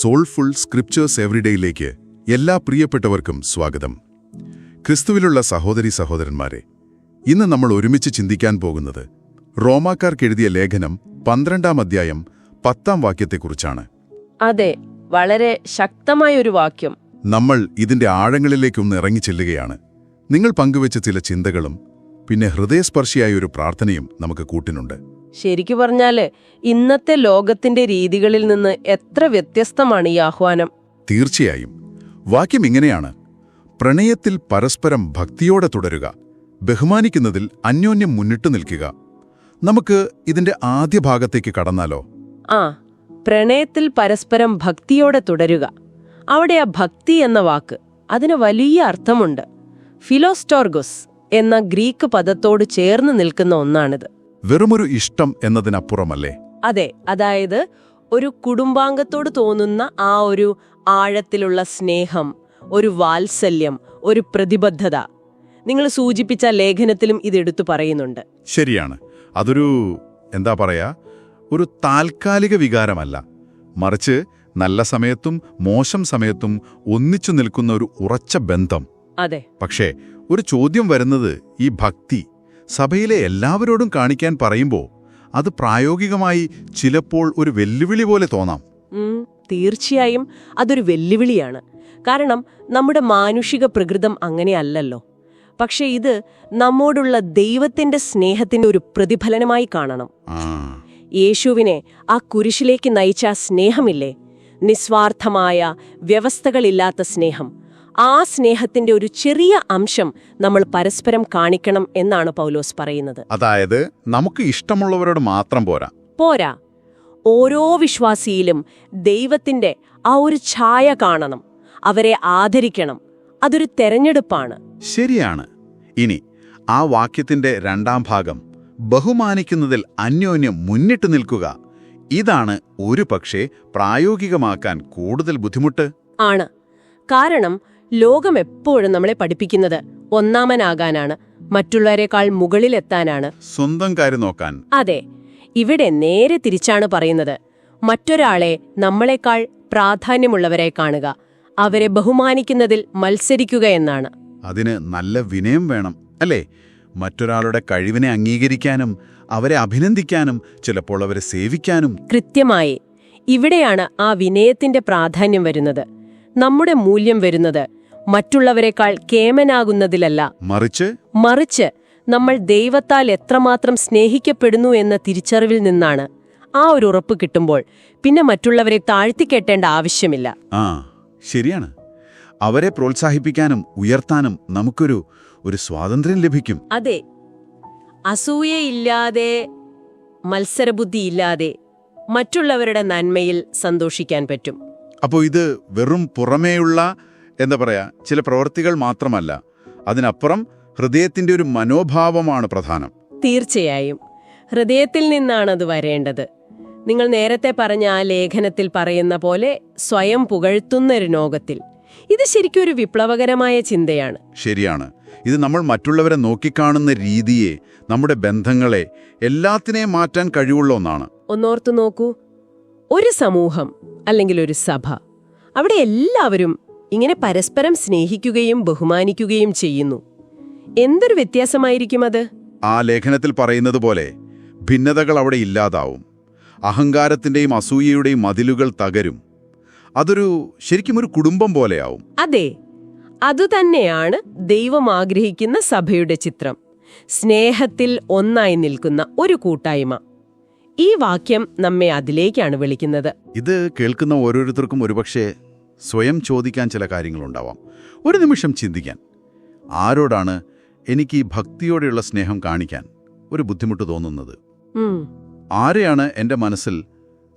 Soulful scriptures എവറിഡേയിലേക്ക് എല്ലാ പ്രിയപ്പെട്ടവർക്കും സ്വാഗതം. ക്രിസ്തുവിലുള്ള സഹോദരീ സഹോദരന്മാരെ, ഇന്ന് നമ്മൾ ഒരുമിച്ച് ചിന്തിക്കാൻ പോകുന്നത് റോമാക്കാർക്കെഴുതിയ ലേഖനം 12-ാം അധ്യായം 10-ാം വാക്യത്തെക്കുറിച്ചാണ്. അതെ, വളരെ ശക്തമായൊരു വാക്യം. നമ്മൾ ഇതിന്റെ ആഴങ്ങളിലേക്കൊന്ന് ഇറങ്ങിച്ചെല്ലുകയാണ്. നിങ്ങൾ പങ്കുവെച്ച ചില ചിന്തകളും പിന്നെ ഹൃദയസ്പർശിയായ ഒരു പ്രാർത്ഥനയും നമുക്ക് കൂട്ടിനുണ്ട്. ശരിക്കു പറഞ്ഞാല് ഇന്നത്തെ ലോകത്തിന്റെ രീതികളിൽ നിന്ന് എത്ര വ്യത്യസ്തമാണ് ഈ ആഹ്വാനം. തീർച്ചയായും. വാക്യം ഇങ്ങനെയാണ്: പ്രണയത്തിൽ പരസ്പരം ഭക്തിയോടെ തുടരുക, ബഹുമാനിക്കുന്നതിൽ അന്യോന്യം മുന്നിട്ടു നിൽക്കുക. നമുക്ക് ഇതിന്റെ ആദ്യ ഭാഗത്തേക്ക് കടന്നാലോ? പ്രണയത്തിൽ പരസ്പരം ഭക്തിയോടെ തുടരുക. അവിടെ ആ ഭക്തി എന്ന വാക്ക്, അതിന് വലിയ അർത്ഥമുണ്ട്. ഫിലോസ്റ്റോർഗോസ് എന്ന ഗ്രീക്ക് പദത്തോട് ചേർന്ന് നിൽക്കുന്ന ഒന്നാണിത്. വെറുമൊരു ഇഷ്ടം എന്നതിനപ്പുറമല്ലേ? അതെ, അതായത് ഒരു കുടുംബാംഗത്തോട് തോന്നുന്ന ആ ഒരു ആഴത്തിലുള്ള സ്നേഹം, ഒരു വാത്സല്യം, ഒരു പ്രതിബദ്ധത. നിങ്ങൾ സൂചിപ്പിച്ച ലേഖനത്തിലും ഇതെടുത്തു പറയുന്നുണ്ട്. ശരിയാണ്. അതൊരു ഒരു താൽക്കാലിക വികാരമല്ല, മറിച്ച് നല്ല സമയത്തും മോശം സമയത്തും ഒന്നിച്ചു നിൽക്കുന്ന ഒരു ഉറച്ച ബന്ധം. അതെ. പക്ഷേ ഒരു ചോദ്യം വരുന്നത്, ഈ ഭക്തി സഭയിലെ എല്ലാവരോടും കാണിക്കാൻ പറയുമ്പോൾ അത് പ്രായോഗികമായി ചിലപ്പോൾ ഒരു വെല്ലുവിളി പോലെ തോന്നാം. തീർച്ചയായും അതൊരു വെല്ലുവിളിയാണ്. കാരണം നമ്മുടെ മാനുഷിക പ്രകൃതം അങ്ങനെയല്ലല്ലോ. പക്ഷെ ഇത് നമ്മോടുള്ള ദൈവത്തിന്റെ സ്നേഹത്തിന്റെ ഒരു പ്രതിഫലനമായി കാണണം. യേശുവിനെ ആ കുരിശിലേക്ക് നയിച്ച സ്നേഹമില്ലേ, നിസ്വാർത്ഥമായ, വ്യവസ്ഥകളില്ലാത്ത സ്നേഹം. ആ സ്നേഹത്തിന്റെ ഒരു ചെറിയ അംശം നമ്മൾ പരസ്പരം കാണിക്കണം എന്നാണ് പൗലോസ് പറയുന്നത്. അതായത് നമുക്ക് ഇഷ്ടമുള്ളവരോട് മാത്രം പോരാ, ഓരോ വിശ്വാസിയിലും ദൈവത്തിന്റെ ആ ഒരു ഛായ കാണണം, അവരെ ആദരിക്കണം. അതൊരു തെരഞ്ഞെടുപ്പാണ്. ശരിയാണ്. ഇനി ആ വാക്യത്തിന്റെ 2-ാം ഭാഗം, ബഹുമാനിക്കുന്നതിൽ അന്യോന്യം മുന്നിട്ടു നിൽക്കുക. ഇതാണ് ഒരുപക്ഷെ പ്രായോഗികമാക്കാൻ കൂടുതൽ ബുദ്ധിമുട്ട്. ആണ്. കാരണം ലോകം എപ്പോഴും നമ്മളെ പഠിപ്പിക്കുന്നത് ഒന്നാമനാകാനാണ്, മറ്റുള്ളവരെക്കാൾ മുകളിലെത്താനാണ്, സ്വന്തം കാര്യം നോക്കാൻ. അതെ. ഇവിടെ നേരെ തിരിച്ചാണ് പറയുന്നത്. മറ്റൊരാളെ നമ്മളെക്കാൾ പ്രാധാന്യമുള്ളവരെ കാണുക, അവരെ ബഹുമാനിക്കുന്നതിൽ മത്സരിക്കുക എന്നാണ്. അതിന് നല്ല വിനയം വേണം, അല്ലേ? മറ്റൊരാളുടെ കഴിവിനെ അംഗീകരിക്കാനും അവരെ അഭിനന്ദിക്കാനും ചിലപ്പോൾ അവരെ സേവിക്കാനും. കൃത്യമായി. ഇവിടെയാണ് ആ വിനയത്തിന്റെ പ്രാധാന്യം വരുന്നത്. നമ്മുടെ മൂല്യം വരുന്നത് മറ്റുള്ളവരെക്കാൾ കേമനാകുന്നതിലല്ല, മറിച്ച് നമ്മൾ ദൈവത്താൽ എത്രമാത്രം സ്നേഹിക്കപ്പെടുന്നു എന്ന തിരിച്ചറിവിൽ നിന്നാണ്. ആ ഒരു ഉറപ്പ് കിട്ടുമ്പോൾ പിന്നെ മറ്റുള്ളവരെ താഴ്ത്തിക്കെട്ടേണ്ട ആവശ്യമില്ല. ശരിയാണ്. അവരെ പ്രോത്സാഹിപ്പിക്കാനും ഉയർത്താനും നമുക്കൊരു സ്വാതന്ത്ര്യം ലഭിക്കും. അതെ. അസൂയയില്ലാതെ, മത്സരബുദ്ധിയില്ലാതെ മറ്റുള്ളവരുടെ നന്മയിൽ സന്തോഷിക്കാൻ പറ്റും. അപ്പോൾ ഇത് വെറും പുറമേയുള്ള ചില പ്രവൃത്തികൾ മാത്രമല്ല, അതിനപ്പുറം ഹൃദയത്തിന്റെ ഒരു മനോഭാവമാണ് പ്രധാനം. തീർച്ചയായും ഹൃദയത്തിൽ നിന്നാണത് വരേണ്ടത്. നിങ്ങൾ നേരത്തെ പറഞ്ഞ ആ ലേഖനത്തിൽ പറയുന്ന പോലെ സ്വയം പുകഴ്ത്തുന്നൊരു ലോകത്തിൽ ഇത് ശരിക്കും ഒരു വിപ്ലവകരമായ ചിന്തയാണ്. ശരിയാണ്. ഇത് നമ്മൾ മറ്റുള്ളവരെ നോക്കിക്കാണുന്ന രീതിയെ, നമ്മുടെ ബന്ധങ്ങളെ, എല്ലാത്തിനെയും മാറ്റാൻ കഴിവുള്ള ഒന്നാണ്. ഒന്നോർത്തു നോക്കൂ, ഒരു സമൂഹം അല്ലെങ്കിൽ ഒരു സഭ, അവിടെ എല്ലാവരും ഇങ്ങനെ പരസ്പരം സ്നേഹിക്കുകയും ബഹുമാനിക്കുകയും ചെയ്യുന്നു. എന്തൊരു വ്യത്യാസമായിരിക്കും അത്. ആ ലേഖനത്തിൽ പറയുന്നത് പോലെ ഭിന്നതകൾ അവിടെ ഇല്ലാതാവും, അഹങ്കാരത്തിന്റെയും അസൂയയുടെയും മതിലുകൾ തകരും. ശരിക്കും ഒരു കുടുംബം പോലെയാവും. അതെ, അതുതന്നെയാണ് ദൈവം ആഗ്രഹിക്കുന്ന സഭയുടെ ചിത്രം. സ്നേഹത്തിൽ ഒന്നായി നിൽക്കുന്ന ഒരു കൂട്ടായ്മ. ഈ വാക്യം നമ്മെ അതിലേക്കാണ് വിളിക്കുന്നത്. ഇത് കേൾക്കുന്ന ഓരോരുത്തർക്കും ഒരുപക്ഷെ സ്വയം ചോദിക്കാൻ ചില കാര്യങ്ങളുണ്ടാവാം. ഒരു നിമിഷം ചിന്തിക്കാൻ, ആരോടാണ് എനിക്ക് ഈ ഭക്തിയോടെയുള്ള സ്നേഹം കാണിക്കാൻ ഒരു ബുദ്ധിമുട്ട് തോന്നുന്നത്? ആരെയാണ് എൻ്റെ മനസ്സിൽ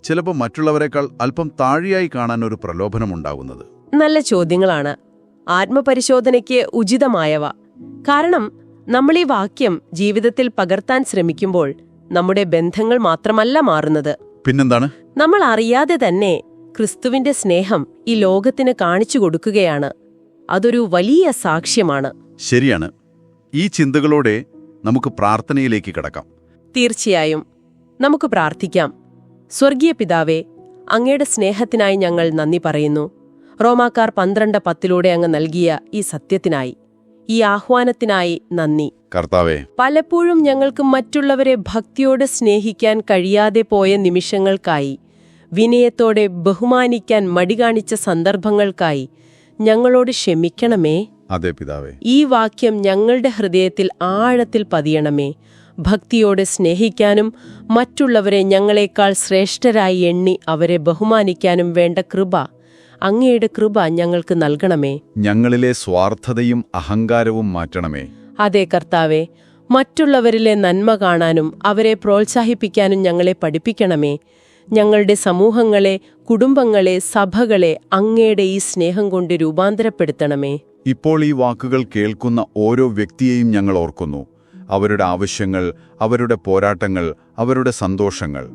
ചിലപ്പോൾ മറ്റുള്ളവരെക്കാൾ അല്പം താഴെയായി കാണാൻ ഒരു പ്രലോഭനമുണ്ടാകുന്നത്? നല്ല ചോദ്യങ്ങളാണ്, ആത്മപരിശോധനയ്ക്ക് ഉചിതമായവ. കാരണം നമ്മൾ ഈ വാക്യം ജീവിതത്തിൽ പകർത്താൻ ശ്രമിക്കുമ്പോൾ നമ്മുടെ ബന്ധങ്ങൾ മാത്രമല്ല മാറുന്നത്, പിന്നെന്താണ്? നമ്മൾ അറിയാതെ തന്നെ ക്രിസ്തുവിന്റെ സ്നേഹം ഈ ലോകത്തിന് കാണിച്ചു കൊടുക്കുകയാണ്. അതൊരു വലിയ സാക്ഷ്യമാണ്. ശരിയാണ്. ഈ ചിന്തകളോടെ നമുക്ക് പ്രാർത്ഥനയിലേക്ക് കടക്കാം. തീർച്ചയായും നമുക്ക് പ്രാർത്ഥിക്കാം. സ്വർഗീയ പിതാവേ, അങ്ങയുടെ സ്നേഹത്തിനായി ഞങ്ങൾ നന്ദി പറയുന്നു. റോമാക്കാർ 12:10 അങ്ങ് നൽകിയ ഈ സത്യത്തിനായി, ഈ ആഹ്വാനത്തിനായി നന്ദി. കർത്താവേ, പലപ്പോഴും ഞങ്ങൾക്ക് മറ്റുള്ളവരെ ഭക്തിയോടെ സ്നേഹിക്കാൻ കഴിയാതെ പോയ നിമിഷങ്ങൾക്കായി, വിനയത്തോടെ ബഹുമാനിക്കാൻ മടികാണിച്ച സന്ദർഭങ്ങൾക്കായി ഞങ്ങളോട് ക്ഷമിക്കണമേ. അതെ പിതാവേ. ഈ വാക്യം ഞങ്ങളുടെ ഹൃദയത്തിൽ ആഴത്തിൽ പതിയണമേ. ഭക്തിയോടെ സ്നേഹിക്കാനും മറ്റുള്ളവരെ ഞങ്ങളെക്കാൾ ശ്രേഷ്ഠരായി എണ്ണി അവരെ ബഹുമാനിക്കാനും വേണ്ട കൃപ, അങ്ങയുടെ കൃപ ഞങ്ങൾക്ക് നൽകണമേ. ഞങ്ങളിലെ സ്വാർത്ഥതയും അഹങ്കാരവും മാറ്റണമേ. അതെ കർത്താവേ, മറ്റുള്ളവരിലെ നന്മ കാണാനും അവരെ പ്രോത്സാഹിപ്പിക്കാനും ഞങ്ങളെ പഠിപ്പിക്കണമേ. ഞങ്ങളുടെ സമൂഹങ്ങളെ, കുടുംബങ്ങളെ, സഭകളെ അങ്ങയുടെ ഈ സ്നേഹം കൊണ്ട് രൂപാന്തരപ്പെടുത്തണമേ. ഇപ്പോൾ ഈ വാക്കുകൾ കേൾക്കുന്ന ഓരോ വ്യക്തിയെയും ഞങ്ങൾ ഓർക്കുന്നു. അവരുടെ ആവശ്യങ്ങൾ, അവരുടെ പോരാട്ടങ്ങൾ, അവരുടെ സന്തോഷങ്ങൾ,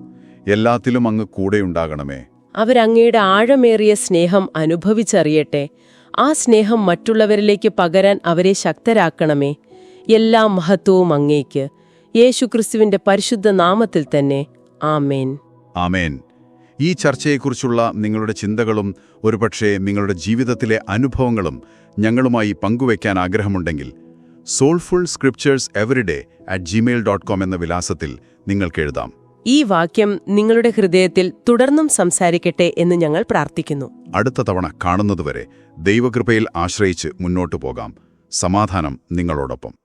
എല്ലാത്തിലും അങ്ങ് കൂടെയുണ്ടാകണമേ. അവരങ്ങയുടെ ആഴമേറിയ സ്നേഹം അനുഭവിച്ചറിയട്ടെ. ആ സ്നേഹം മറ്റുള്ളവരിലേക്ക് പകരാൻ അവരെ ശക്തരാക്കണമേ. എല്ലാ മഹത്വവും അങ്ങേക്ക്. യേശുക്രിസ്തുവിന്റെ പരിശുദ്ധ നാമത്തിൽ തന്നെ. ആമേൻ. ആമേൻ. ഈ ചർച്ചയെക്കുറിച്ചുള്ള നിങ്ങളുടെ ചിന്തകളും ഒരുപക്ഷേ നിങ്ങളുടെ ജീവിതത്തിലെ അനുഭവങ്ങളും ഞങ്ങളുമായി പങ്കുവയ്ക്കാൻ ആഗ്രഹമുണ്ടെങ്കിൽ soulfulscriptureseveryday@gmail.com എന്ന വിലാസത്തിൽ നിങ്ങൾക്ക് എഴുതാം. ഈ വാക്യം നിങ്ങളുടെ ഹൃദയത്തിൽ തുടർന്നും സംസാരിക്കട്ടെ എന്ന് ഞങ്ങൾ പ്രാർത്ഥിക്കുന്നു. അടുത്ത തവണ കാണുന്നതുവരെ ദൈവകൃപയിൽ ആശ്രയിച്ച് മുന്നോട്ടു പോകാം. സമാധാനം നിങ്ങളോടൊപ്പം.